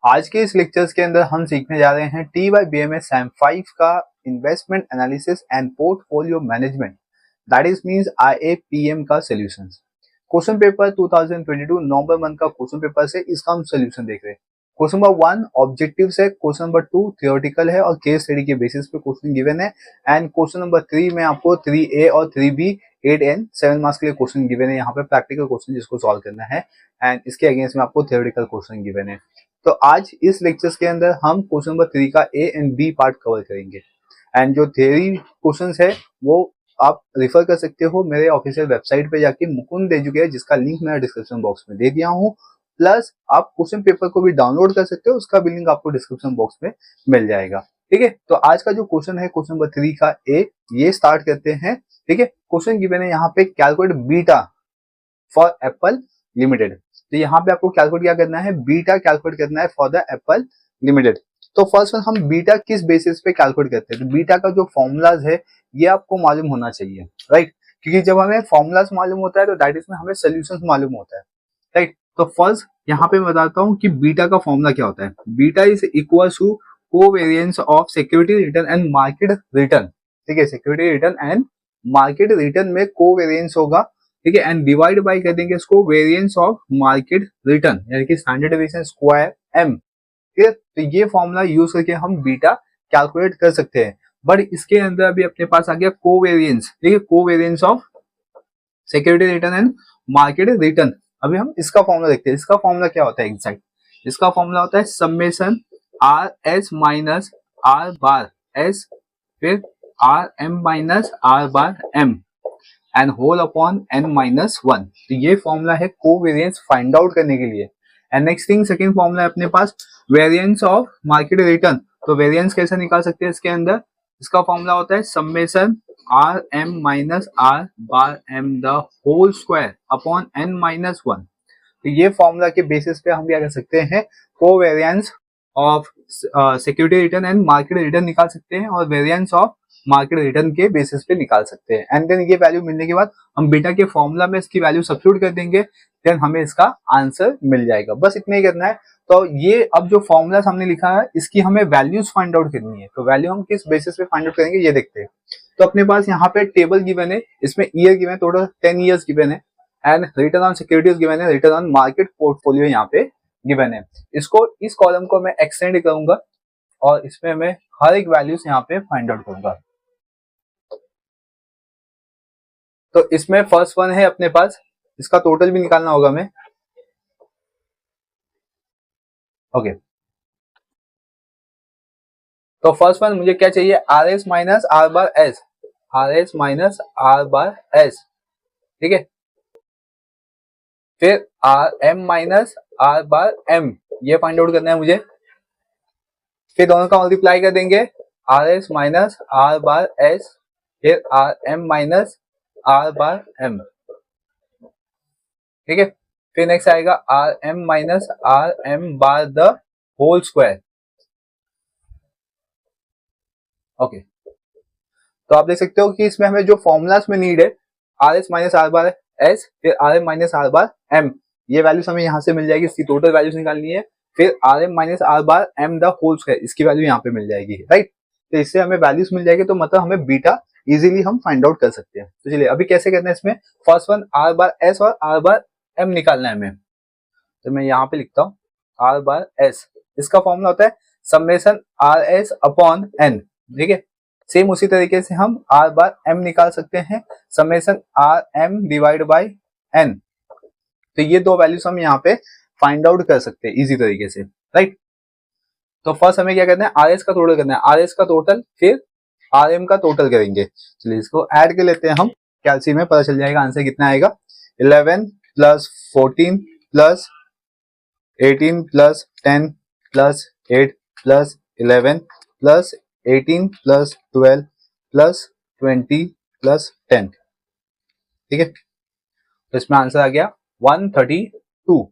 आज के इस लेक्चर्स के अंदर हम सीखने जा रहे हैं TYBMS SAM 5 का investment analysis and portfolio management, that is means IAPM का सॉल्यूशंस। क्वेश्चन पेपर 2022 नवंबर मंथ का क्वेश्चन पेपर से इसका हम सॉल्यूशन देख रहे हैं। क्वेश्चन नंबर 1 ऑब्जेक्टिव है, क्वेश्चन नंबर 2 थियोरेटिकल है और केस स्टडी के बेसिस पे क्वेश्चन गिवन है। एंड क्वेश्चन नंबर 3 में आपको 3A और 3B 8 एंड 7 मार्क्स के लिए क्वेश्चन गिवन है। यहाँ पे प्रैक्टिकल क्वेश्चन जिसको सॉल्व करना है एंड इसके अगेंस्ट में आपको थियोरेटिकल क्वेश्चन गिवन है। तो आज इस लेक्चर्स के अंदर हम क्वेश्चन नंबर 3 का A and B part cover करेंगे। एंड जो थ्योरी क्वेश्चंस है वो आप रिफर कर सकते हो मेरे ऑफिशियल वेबसाइट पे जाके, मुकुंद एजुकेटर, जिसका लिंक मैं डिस्क्रिप्शन बॉक्स में दे दिया हूँ। प्लस आप क्वेश्चन पेपर को भी डाउनलोड कर सकते हो, उसका भी लिंक आपको डिस्क्रिप्शन बॉक्स में मिल जाएगा। ठीक है, तो आज का जो क्वेश्चन है क्वेश्चन नंबर 3 का A, ये स्टार्ट करते हैं। ठीक है, क्वेश्चन गिवन है यहाँ पे calculate beta for Apple limited. तो यहाँ पे आपको कैलकुलेट क्या करना है, बीटा कैलकुलेट करना है फॉर द एप्पल लिमिटेड। तो फर्स्ट हम बीटा किस बेसिस पे कैलकुलेट करते हैं, तो बीटा का जो फॉर्मूलाज है ये आपको मालूम होना चाहिए, राइट। क्योंकि जब हमें फॉर्मूलाज मालूम होता है तो दैट इज में हमें सोल्यूशंस मालूम होता है, राइट। तो फर्स्ट यहाँ पे मैं बताता हूँ कि बीटा का फॉर्मूला क्या होता है। Beta is equal to covariance of security return and market return. ठीक है, security return and market return में कोवेरिएंस होगा। ठीक है, एंड डिवाइड बाय कर देंगे इसको वेरिएंस ऑफ मार्केट रिटर्न, यानी कि स्टैंडर्ड डेविएशन स्क्वायर m। ठीक है, तो ये फॉर्मूला यूज करके हम बीटा कैलकुलेट कर सकते हैं। बट इसके अंदर अभी अपने पास आ गया कोवेरिएंस। ठीक है, covariance of security return and market return. अभी हम इसका फॉर्मूला देखते हैं। इसका फॉर्मूला क्या होता है एग्जैक्ट, इसका फॉर्मूला होता है summation R S minus R bar S फिर R M minus R bar M and whole upon n minus 1। तो ये फॉर्मूला है कोवेरिएंस फाइंड आउट करने के लिए। And next thing second formula है अपने पास वेरिएंस ऑफ मार्केट रिटर्न। तो वेरिएंस कैसे निकाल सकते हैं इसके अंदर, इसका फॉर्मूला होता है summation R M minus R bar M the whole square upon n minus 1। तो ये फॉर्मूला के बेसिस पे हम क्या कर सकते हैं, covariance of security return and market return निकाल सकते हैं और वेरिएंस ऑफ मार्केट रिटर्न के बेसिस पे निकाल सकते हैं। एंड देन ये वैल्यू मिलने के बाद हम बीटा के फॉर्मूला में इसकी वैल्यू सब्स्टिट्यूट कर देंगे, देन हमें इसका आंसर मिल जाएगा। बस इतना ही करना है। तो ये अब जो फॉर्मूला हमने लिखा है इसकी हमें वैल्यूज फाइंड आउट करनी है। तो वैल्यू हम किस बेसिस पे फाइंड आउट करेंगे ये देखते हैं। तो अपने पास यहाँ पे टेबल गिवन है, इसमें ईयर गिवन है, टोटल 10 ईयर्स गिवन है and return on securities given है, रिटर्न ऑन मार्केट पोर्टफोलियो यहाँ पे गिवन है। इसको इस कॉलम को मैं एक्सटेंड करूंगा और इसमें मैं हर एक वैल्यूज यहाँ पे फाइंड आउट करूंगा। तो इसमें फर्स्ट वन है अपने पास, इसका टोटल भी निकालना होगा हमें। ओके, तो फर्स्ट वन मुझे क्या चाहिए, R S minus R bar S, R S minus R bar S. ठीक है, फिर R M minus R bar M, ये फाइंड आउट करना है मुझे। फिर दोनों का मल्टीप्लाई कर देंगे, R S minus R bar S फिर R M minus R bar M. ठीक है, फिर नेक्स्ट आएगा R M minus R M bar the whole square. Okay, तो आप देख सकते हो कि इसमें हमें जो फॉर्मूलास में नीड है, R S minus R bar S फिर R M minus R bar M, ये वैल्यूज हमें यहाँ से मिल जाएगी। इसकी टोटल वैल्यूज निकालनी है। फिर R M minus R bar M the whole square, इसकी वैल्यू यहाँ पे मिल जाएगी, राइट। तो इससे हमें वैल्यूज मिल जाएगी, तो मतलब हमें बीटा इजीली हम फाइंड आउट कर सकते हैं। तो चलिए अभी कैसे करना है, इसमें first one R bar S और आर बार एम निकालना है हमें। तो मैं यहाँ पे लिखता हूँ आर बार एस, इसका फॉर्मूला होता है summation R S upon N. ठीक है, सेम उसी तरीके से हम आर बार एम निकाल सकते हैं, summation R M divide by N. तो ये दो वैल्यूज हम यहाँ पे फाइंड आउट कर सकते हैं इजी तरीके से, राइट। तो फर्स्ट हमें क्या करना है, आर एस का टोटल करना है, आर एस का टोटल फिर आर एम का टोटल करेंगे। चलिए इसको ऐड कर लेते हैं हम, कैलसी में पता चल जाएगा आंसर कितना आएगा। 11 plus 14 plus 18 plus 10 plus 8 plus 11 plus 18 plus 12 plus 20 plus 10। ठीक है, तो इसमें आंसर आ गया 132।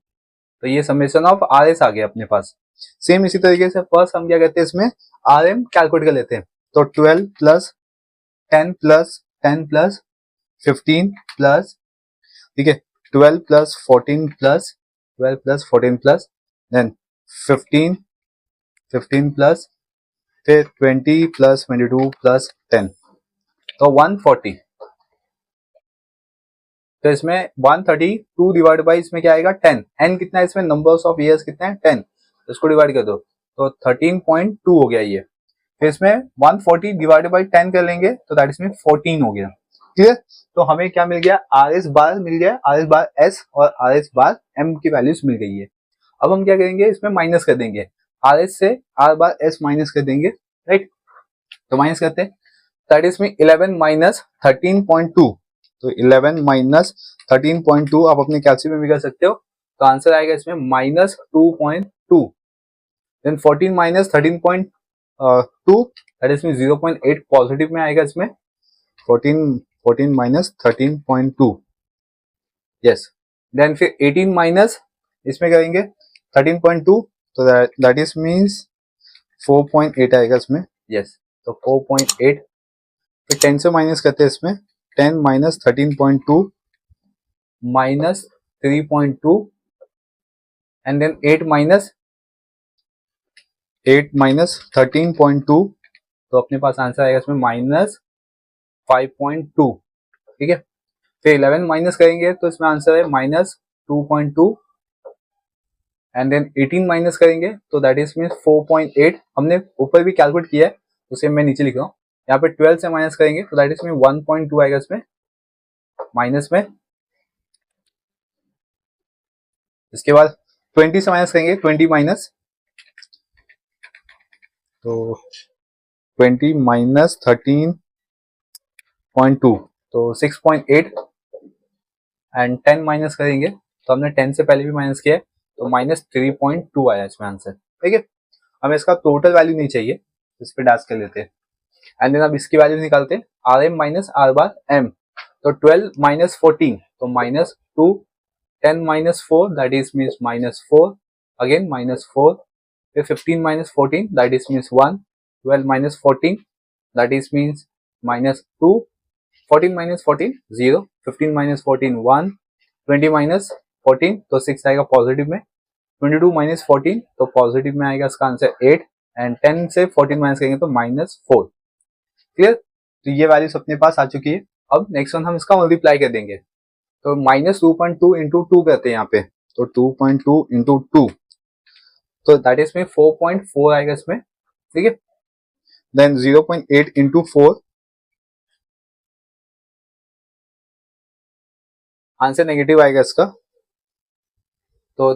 तो ये समेशन ऑफ आर एस आ गया अपने पास। सेम इसी तरीके से फर्स्ट हम क्या करते हैं, इसमें आर एम कैलकुलेट कर लेते हैं। तो 12 प्लस 10 प्लस 10 प्लस 15 प्लस, ठीक है, 12 plus 14 plus 12 plus 14 plus then 15 15 plus फिर 20 प्लस 22 प्लस 10, तो 140। तो इसमें 132 डिवाइड बाई इसमें क्या आएगा 10, एन कितना है इसमें, नंबर्स ऑफ ईयर्स कितना है 10, इसको डिवाइड कर दो तो 13.2 हो गया ये। फिर इसमें 140 डिवाइड बाई 10 कर लेंगे तो दैट इसमें 14 हो गया। क्लियर। तो हमें क्या मिल गया, आर एस बार मिल गया, आर एस बार एस और आर एस बार एम की वैल्यूज मिल गई है। अब हम क्या करेंगे, इसमें माइनस कर देंगे, आर एस से आर बार एस माइनस कर देंगे, राइट। तो माइनस करते हैं, दैट इज में 11 माइनस 13.2, तो 11 माइनस 13.2 आप अपने कैलकुलेटर में भी कर सकते हो, तो आंसर आएगा इसमें -2.2। देन 14 माइनस 13.2 दैट इज में 0.8 पॉजिटिव में आएगा इसमें, 14 माइनस 13.2, यस। देन फिर 18 माइनस इसमें करेंगे 13.2, तो दैट इज मीन्स 4.8 आएगा इसमें, यस। तो 4.8, फिर 10 से माइनस करते हैं इसमें, 10 minus 13.2 minus 3.2 and then 8 minus 13.2, तो अपने पास आंसर आएगा इसमें -5.2, ठीक है। फिर 11 माइनस करेंगे तो इसमें आंसर है -2.2 एंड देन 18 माइनस करेंगे तो दैट इज मीन 4.8, हमने ऊपर भी कैलकुलेट किया है उसे मैं नीचे लिख रहा हूँ। यहाँ पे 12 से माइनस करेंगे तो दैट इज मीन 1.2 आएगा इसमें माइनस में। इसके बाद 20 से माइनस करेंगे, 20 माइनस, तो 20 माइनस 13.2 तो 6.8 एंड 10 माइनस करेंगे तो हमने 10 से पहले भी माइनस किया है तो -3.2 आया इसमें आंसर, ठीक है। हमें इसका टोटल वैल्यू नहीं चाहिए, इस पे डैश कर लेते हैं एंड देन अब इसकी वैल्यू निकालते हैं, R M minus R bar M, तो 12 माइनस 14 तो -2, 10 minus 4 that is means -4, again -4, फिर 15 minus 14 that is means 1, 12 minus 14 that is means -2, 14 minus 14 0, 15 minus 14 1, 20 minus 14 तो 6 आएगा पॉजिटिव में, 22 माइनस 14 तो पॉजिटिव में आएगा इसका आंसर 8 एंड 10 से 14 माइनस करेंगे तो -4। क्लियर। तो ये वैल्यूज अपने पास आ चुकी है। अब नेक्स्ट वन हम इसका मल्टीप्लाई कर देंगे, तो -2.2 इंटू 2 करते हैं यहाँ पे, तो 2.2 इंटू 2 तो दैट इज में 4.4 आएगा इसमें, ठीक है। देन 0.8 इंटू 4, आंसर नेगेटिव आएगा इसका, तो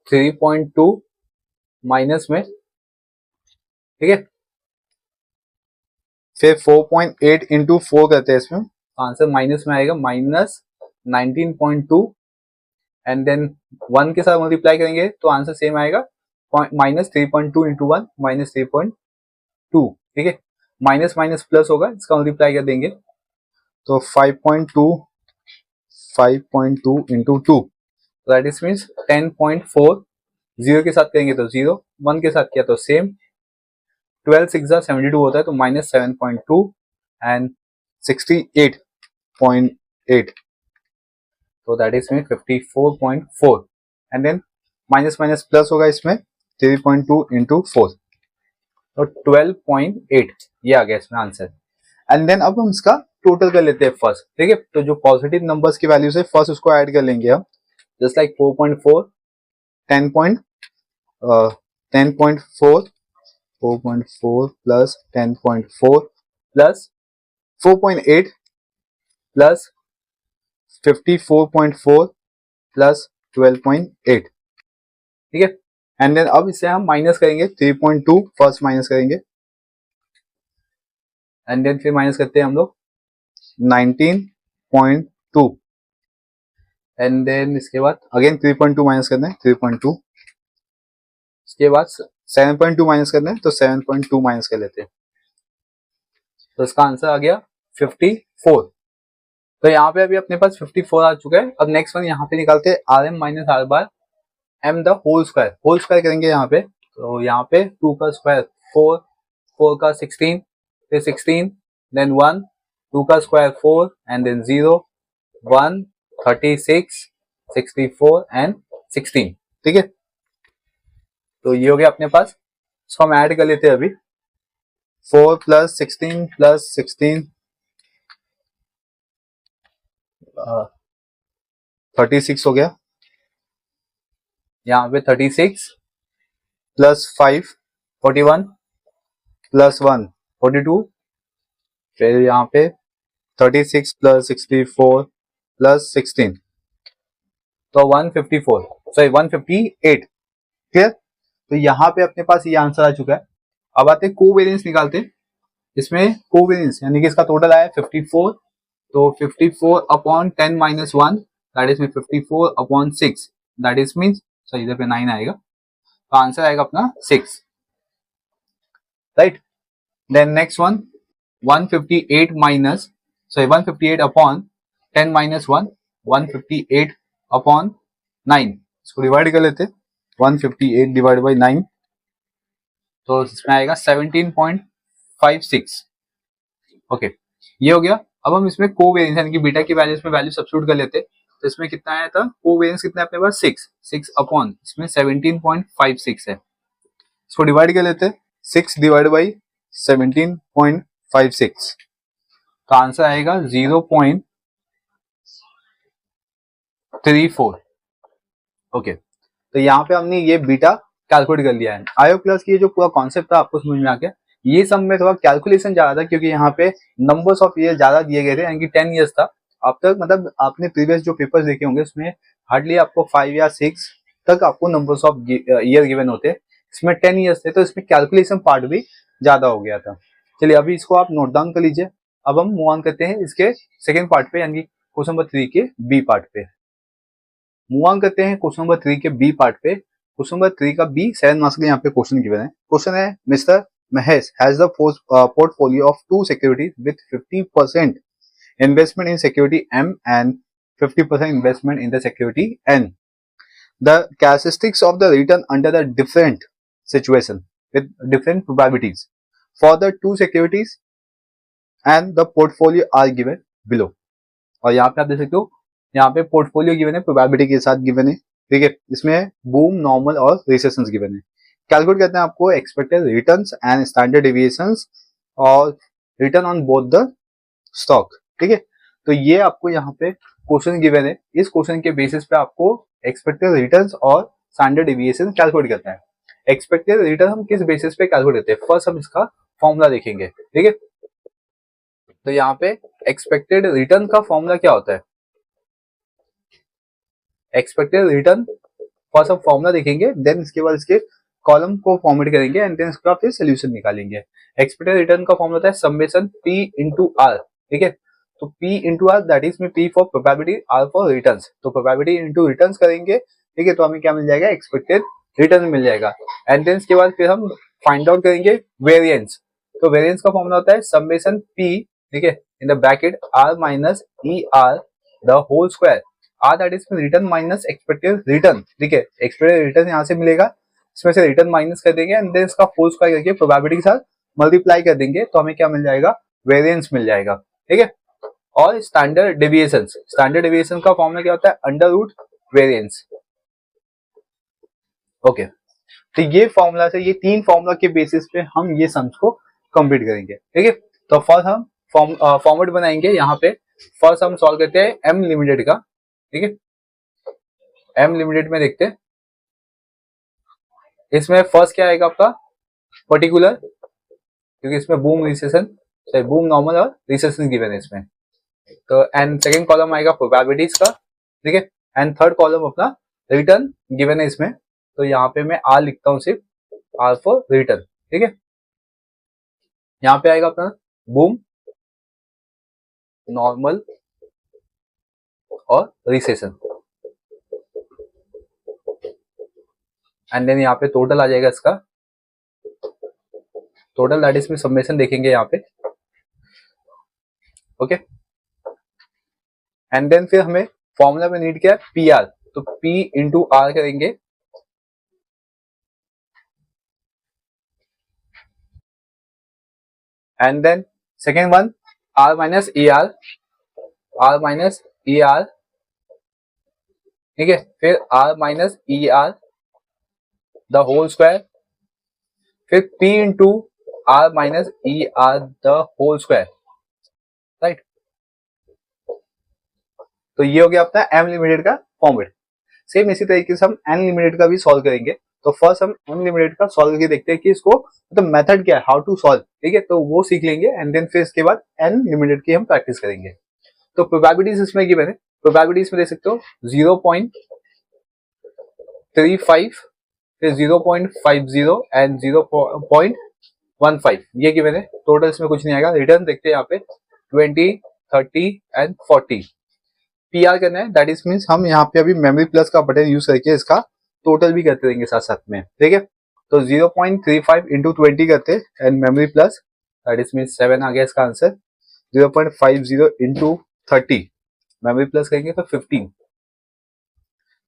3.2 माइनस में, ठीक है। फिर 4.8 इंटू 4 करते हैं इसमें, आंसर माइनस में आएगा -19.2 एंड देन 1 के साथ मल्टीप्लाई करेंगे तो आंसर सेम आएगा, -3.2 इंटू 1 -3.2, ठीक है। माइनस माइनस प्लस होगा, इसका मल्टीप्लाई कर देंगे तो 5.2 इंटू 2 दैट इज मीन्स 10.4, 0 के साथ करेंगे तो 0, 1 के साथ किया तो सेम, 12 6 72 होता है तो -7.2 एंड 68.8, तो that is mean 54.4 and then minus minus plus होगा इसमें 3.2 इंटू 4 तो 12.8, ये आ गया इसमें आंसर। एंड देन अब हम इसका टोटल कर लेते हैं फर्स्ट, ठीक है। तो जो पॉजिटिव नंबर्स की वैल्यूज है फर्स्ट उसको ऐड कर लेंगे हम, just like 4.4 10.4 4.4 plus 10.4 plus 4.8 plus 54.4 plus 12.8, ठीक है। एंड देन अब इसे हम माइनस करेंगे, 3.2 फर्स्ट माइनस करेंगे एंड देन फिर माइनस करते हैं हम लोग 19.2 एंड देन इसके बाद अगेन 3.2 माइनस करना है, 3.2, इसके बाद 7.2 माइनस करना है तो 7.2 माइनस कर लेते हैं, तो इसका आंसर आ गया 54। तो यहाँ पे अभी अपने पास 54 आ चुका है। अब नेक्स्ट वन यहाँ पे निकालते हैं, R M minus R bar M the whole square करेंगे यहाँ पे, तो यहाँ पे 2 का स्क्वायर 4, 4 का 16, फिर 16 देन 1, 2 का स्क्वायर 4 एंड देन 0 1 36 64 एंड 16, ठीक है। तो ये हो गया अपने पास, इसको हम ऐड कर लेते हैं अभी। 4 प्लस 16 प्लस 16 36 हो गया। यहाँ पे 36 प्लस 5 41 प्लस 1 42, फिर यहाँ पे 36 प्लस 64 प्लस 16 तो 154, सॉरी 158। क्लियर? तो यहाँ पे अपने पास ये आंसर आ चुका है। अब आते हैं कोवेरियंस निकालते हैं। इसमें कोवेरियंस यानी कि इसका टोटल आया 54, तो 54 upon 10 minus 1 that is 54 upon 6 that is means, sorry इधर पे 9 आएगा, तो आंसर आएगा अपना 6, right. Then next one 158 minus, sorry 158 upon 10 minus 1 158 upon 9, इसको डिवाइड कर लेते हैं। 158 डिवाइड बाई 9, तो इसमें आएगा 17.56। ओके, ये हो गया। अब हम इसमें कोवेरियंस यानी कि बीटा की वैल्यू में वैल्यू सब्स्टिट्यूट कर लेते हैं। तो इसमें कितना आया था, कोवेरियंस कितना है अपने पास 6 अपॉन इसमें 17.56 है, इसको डिवाइड कर लेते हैं। 6 डिवाइड बाई 17.56, तो आंसर आएगा 0.34। ओके, तो यहाँ पे हमने ये बीटा कैलकुलेट कर लिया है। आयो प्लस की जो पूरा कॉन्सेप्ट था आपको समझ में आ गया। ये सब में थोड़ा कैलकुलेशन ज्यादा था क्योंकि यहाँ पे नंबर्स ऑफ ईयर ज्यादा दिए गए थे, यानी कि 10 ईयर्स था। अब तक मतलब आपने प्रीवियस जो पेपर्स देखे होंगे उसमें हार्डली आपको 5 या 6 तक आपको नंबर्स ऑफ ईयर गिवन होते, इसमें 10 ईयर्स थे, तो इसमें कैलकुलेशन पार्ट भी ज्यादा हो गया था। चलिए अभी इसको आप नोट डाउन कर लीजिए। अब हम मूव ऑन करते हैं इसके सेकेंड पार्ट पे, यानी क्वेश्चन नंबर 3 के बी पार्ट पे। मूव ऑन करते हैं क्वेश्चन नंबर 3 के बी पार्ट पे। क्वेश्चन नंबर 3 का बी 7 मार्क्स का यहाँ पे क्वेश्चन गिवन है। क्वेश्चन है, mister Mahesh has the portfolio of two securities with 50% investment in security M and 50% investment in the security N. The characteristics of the return under the different situation with different probabilities for the two securities and the portfolio are given below. और यहाँ पे आप देख सकते हो, यहाँ पे portfolio given है, प्रोबेबिलिटी के साथ गिवन है, ठीक है। इसमें बूम, नॉर्मल और रिसेशंस गिवन है। कैलकुलेट करते हैं आपको expected returns and standard deviations और return on both the stock, ठीक है। तो ये आपको यहाँ पे क्वेश्चन गिवन है। इस क्वेश्चन के बेसिस पे आपको एक्सपेक्टेड रिटर्न्स और स्टैंडर्ड डेविएशन कैलकुलेट करना है। एक्सपेक्टेड रिटर्न हम किस बेसिस पे कैलकुलेट करते हैं, फर्स्ट हम इसका फॉर्मूला देखेंगे, ठीक है। तो यहाँ पे एक्सपेक्टेड रिटर्न का फॉर्मूला क्या होता है, एक्सपेक्टेड रिटर्न फर्स्ट हम फॉर्मूला देखेंगे, देन इसके बाद इसके कॉलम को फॉर्मेट करेंगे एंड देन इसका फिर सोल्यूशन निकालेंगे। एक्सपेक्टेड रिटर्न का फॉर्मूला होता है समेशन P इंटू R, ठीक है। तो P into R that is में P for probability, R for returns, तो प्रोबेबिलिटी इंटू रिटर्न्स करेंगे, ठीक है। तो हमें क्या मिल जाएगा, एक्सपेक्टेड रिटर्न मिल जाएगा। एंड देन इसके बाद फिर हम फाइंड आउट करेंगे वेरिएंस। तो वेरिएंस का फॉर्मूला होता है समेशन P, ठीक है, in the bracket R minus ER the whole square, R that is return minus expected return, ठीक है। एक्सपेक्टेड रिटर्न यहाँ से मिलेगा, इसमें से रिटर्न माइनस कर देंगे एंड देन इसका होल स्क्वायर करके प्रोबेबिलिटी के साथ मल्टीप्लाई कर देंगे, तो हमें क्या मिल जाएगा, वेरिएंस मिल जाएगा, ठीक है। और स्टैंडर्ड डेविएशन, स्टैंडर्ड डेविएशन का फॉर्मूला क्या होता है, अंडर रूट वेरिएंस। ओके, तो ये फॉर्मूला से, ये तीन फॉर्मूला के बेसिस पे हम ये सम्स को कंप्लीट करेंगे, ठीक है। तो फर्स्ट हम फॉर्मेट बनाएंगे। यहाँ पे फर्स्ट हम सॉल्व करते हैं एम लिमिटेड का, ठीक है। एम लिमिटेड में देखते हैं, इसमें फर्स्ट क्या आएगा आपका, पर्टिकुलर, क्योंकि इसमें बूम रिसेशन, बूम नॉर्मल और रिसेशन गिवन है इसमें। तो एंड सेकंड कॉलम आएगा प्रोबेबिलिटीज का, ठीक है। एंड थर्ड कॉलम अपना रिटर्न गिवन है इसमें, तो यहाँ पे मैं आर लिखता हूँ, सिर्फ आर फॉर रिटर्न, ठीक है। यहाँ पे आएगा अपना बूम, नॉर्मल और रिसेशन, एंड देन यहाँ पे टोटल आ जाएगा इसका, टोटल दैट इज में समेशन देखेंगे यहाँ पे, ओके। एंड देन फिर हमें फॉर्मूला में नीड क्या है, पी आर, तो P इंटू आर करेंगे, and then second one R minus E R, R minus E R, ठीक है। फिर R minus E R the whole square, फिर P into R minus E R the whole square, right. तो ये हो गया अपना एम लिमिटेड का फॉर्मेट। सेम इसी तरीके से हम एन लिमिटेड का भी सॉल्व करेंगे। तो फर्स्ट हम एन लिमिटेड का सॉल्व करके देखते हैं कि इसको मतलब मेथड क्या है, हाउ टू सॉल्व, ठीक है। तो वो सीख लेंगे एंड देन फिर इसके बाद एन लिमिटेड की हम प्रैक्टिस करेंगे। तो प्रोबेबिलिटीज इसमें की मैंने, प्रोबेबिलिटीज में देख सकते हो 0.35, फिर 0.50 एंड 0.15, ये की मैंने। टोटल इसमें कुछ नहीं आएगा। रिटर्न देखते हैं यहाँ पे 20, 30 एंड 40। पीआर करना है, दैट इज मीन्स हम यहाँ पे अभी मेमोरी प्लस का बटन यूज करके इसका टोटल भी करते रहेंगे साथ साथ में, ठीक है। तो 0.35 इंटू 20 करते and memory plus, that is means 7 आ गया इसका आंसर। 0.50 इंटू 30 मेमोरी प्लस करेंगे तो 15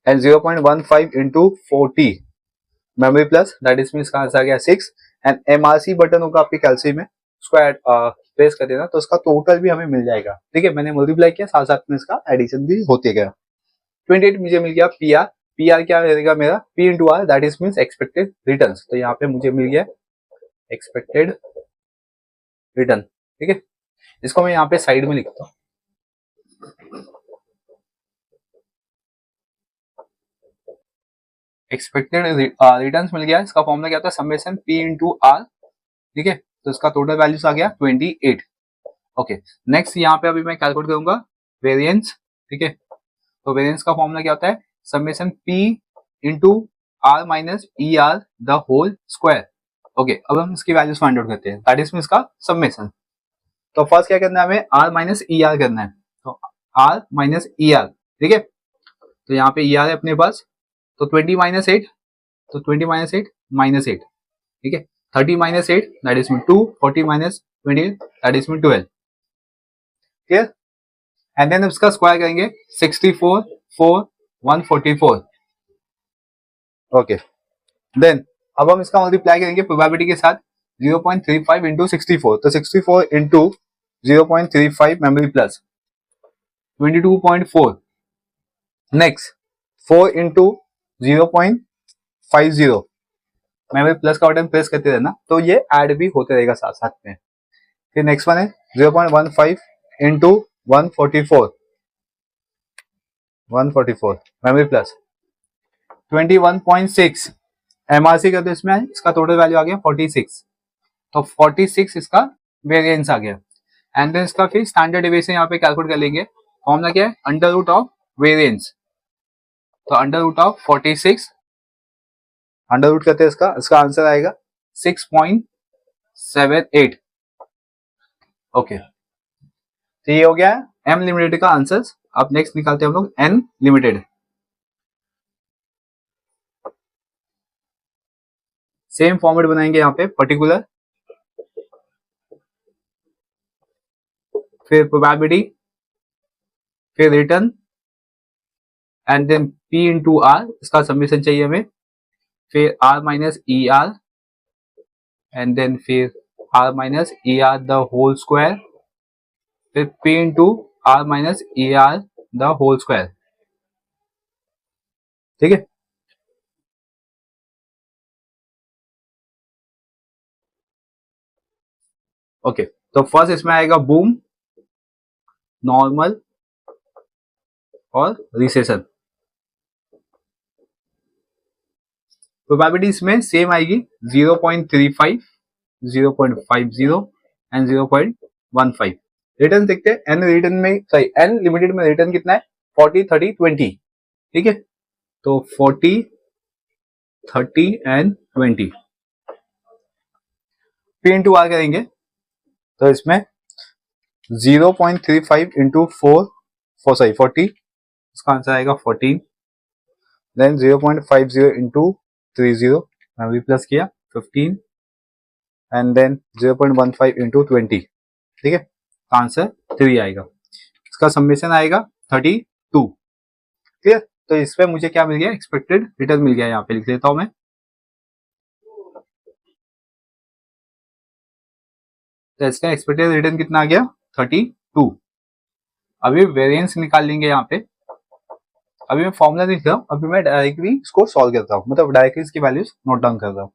and 0.15 into 40 memory plus, that is means का आंसर आ गया 6। एंड एमआरसी बटन होगा आपके कैलसी में, उसको प्रेस कर देना तो उसका टोटल भी हमें मिल जाएगा, ठीक है। मैंने मल्टीप्लाई किया, साथ साथ में इसका एडिशन भी होते गया। 28 मुझे मिल गया पीआर। पीआर क्या रहेगा मेरा, P into R, that is means expected return. तो यहाँ पे मुझे मिल गया एक्सपेक्टेड रिटर्न, ठीक है। इसको मैं यहाँ पे साइड में लिखता हूँ। एक्सपेक्टेड रिटर्न मिल गया। इसका फॉर्मूला क्या होता है, समेशन पी इंटू आर, ठीक है। तो इसका टोटल वैल्यूज आ गया 28। ओके, नेक्स्ट यहाँ पे अभी मैं कैलकुलेट करूंगा वेरिएंस, ठीक है। तो वेरिएंस का फॉर्मूला क्या होता है, summation P into R minus E R the whole square. Okay, अब हम इसकी वैल्यूज फाइंड आउट करते हैं, दैट इज इसका समेशन। तो फर्स्ट क्या करना है हमें, आर माइनस ई आर करना है। तो आर माइनस ई आर, ठीक है। तो यहाँ पे ई आर है अपने पास, तो 20 माइनस 8, तो 20 माइनस 8 माइनस 8, ठीक है। 30 minus 8 that is 2, 40 minus 20 that is 12, clear. And then उसका स्क्वायर करेंगे 64, 4, 144। ओके, देन अब हम इसका मल्टीप्लाई करेंगे प्रोबेबिलिटी के साथ 0.35 इंटू 64। तो 64 into 0.35 memory plus 22.4। Next 4 into 0.50 memory plus का बटन प्रेस करते रहना तो ये ऐड भी होते रहेगा साथ साथ में। फिर नेक्स्ट वन है 0.15 इंटू 144 मेमोरी प्लस 21.6 एमआरसी करते इसमें, इसका टोटल वैल्यू आ गया 46। तो 46 इसका वेरिएंस आ गया। एंड देन इसका फिर स्टैंडर्ड डेविएशन यहाँ पे कैलकुलेट कर लेंगे। फॉर्मूला क्या है, अंडर रूट ऑफ वेरिएंस। तो under root of 46 under root करते हैं इसका आंसर आएगा 6.78। ओके, तो ये हो गया एम लिमिटेड का आंसर। अब नेक्स्ट निकालते हैं हम लोग एन लिमिटेड। सेम फॉर्मेट बनाएंगे यहाँ पे, पर्टिकुलर, फिर प्रोबेबिलिटी, फिर return and then P into R, इसका समीशन चाहिए हमें, फिर R minus E R and then फिर R minus E R the whole square, फिर P into R minus E R the whole square, ठीक है। ओके, तो फर्स्ट इसमें आएगा बूम, नॉर्मल और रिसेशन। प्रोबेबिलिटी इसमें सेम आएगी 0.35, 0.50 एंड 0.15। रिटर्न देखते हैं, एन रिटर्न में सॉरी एन लिमिटेड में रिटर्न कितना है 40, 30, 20, ठीक है। तो 40, 30 एंड 20 पी इंटू आर करेंगे तो इसमें 0.35 इंटू 40, इसका आंसर आएगा 14। देन 0.50 इंटू 30 मेमोरी प्लस किया 15 एंड देन 0.15 इंटू 20, ठीक है। आंसर 3 आएगा। इसका समेशन आएगा 32, क्लियर। तो इसमें मुझे क्या मिल गया, एक्सपेक्टेड रिटर्न मिल गया। यहाँ पे लिख देता हूं मैं, तो इसका एक्सपेक्टेड रिटर्न कितना आ गया 32। अभी वेरिएंस निकाल लेंगे यहाँ पे। अभी मैं फॉर्मूला लिख रहा हूँ, अभी मैं डायरेक्टली इसको सॉल्व करता हूँ, मतलब डायरेक्टली इसकी वैल्यूज नोट डाउन कर रहा हूँ।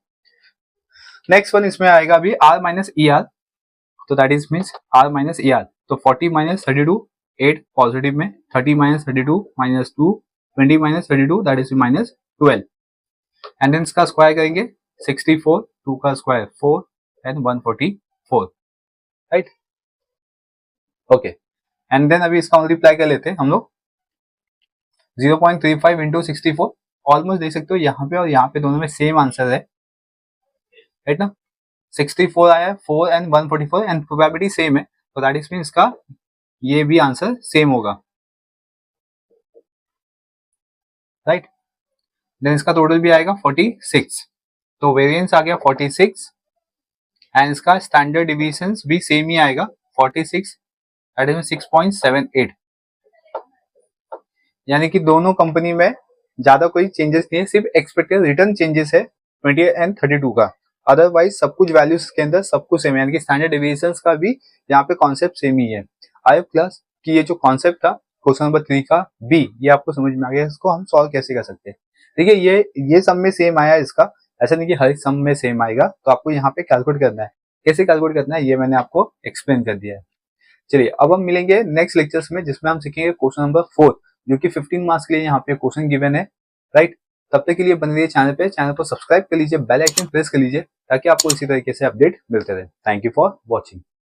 नेक्स्ट वन इसमें आएगा अभी r माइनस ई आर, तो that is means r minus E R, तो 40 माइनस 32, 8 पॉजिटिव में, 30 minus 32 minus 2, 20 minus 32 that is minus 12, and then इसका स्क्वायर करेंगे 64, 2 का square 4 and 144, right. Okay, and then अभी इसका मल्टीप्लाई कर लेते हैं हम लोग 0.35 इंटू 64, ऑलमोस्ट देख सकते हो यहाँ पे और यहाँ पे दोनों में सेम आंसर है, राइट ना। 64 आया, 4 एंड 144 एंड प्रोबेबिलिटी सेम है, तो दैट इज मीन इसका ये भी आंसर सेम होगा, राइट। देन इसका टोटल भी आएगा 46, तो वेरिएंस आ गया 46 एंड इसका स्टैंडर्ड डिविएशन भी सेम ही आएगा 46, दैट इज 6.78, यानी कि दोनों कंपनी में ज्यादा कोई चेंजेस नहीं है, सिर्फ एक्सपेक्टेड रिटर्न चेंजेस है 20 एंड 32 का, अदरवाइज सब कुछ वैल्यूज के अंदर सब कुछ सेम है, यानी कि स्टैंडर्ड डेविएशंस का भी यहाँ पे कॉन्सेप्ट सेम ही है। आई क्लास कि ये जो कॉन्सेप्ट था क्वेश्चन नंबर 3 का बी, ये आपको समझ में आ गया, इसको हम सॉल्व कैसे कर सकते हैं। देखिए ये सम में सेम आया इसका, ऐसा नहीं कि हर सम में सेम आएगा, तो आपको यहाँ पे कैलकुलेट करना है, कैसे कैलकुलेट करना है ये मैंने आपको एक्सप्लेन कर दिया है। चलिए अब हम मिलेंगे नेक्स्ट लेक्चर्स में, जिसमें हम सीखेंगे क्वेश्चन नंबर 4, जो कि 15 मार्क्स के लिए यहाँ पे क्वेश्चन गिवन है, राइट। तब तक के लिए बने रहिए चैनल पे, चैनल को सब्सक्राइब कर लीजिए, बेल आइकन प्रेस कर लीजिए, ताकि आपको इसी तरीके से अपडेट मिलते रहे। Thank you for watching.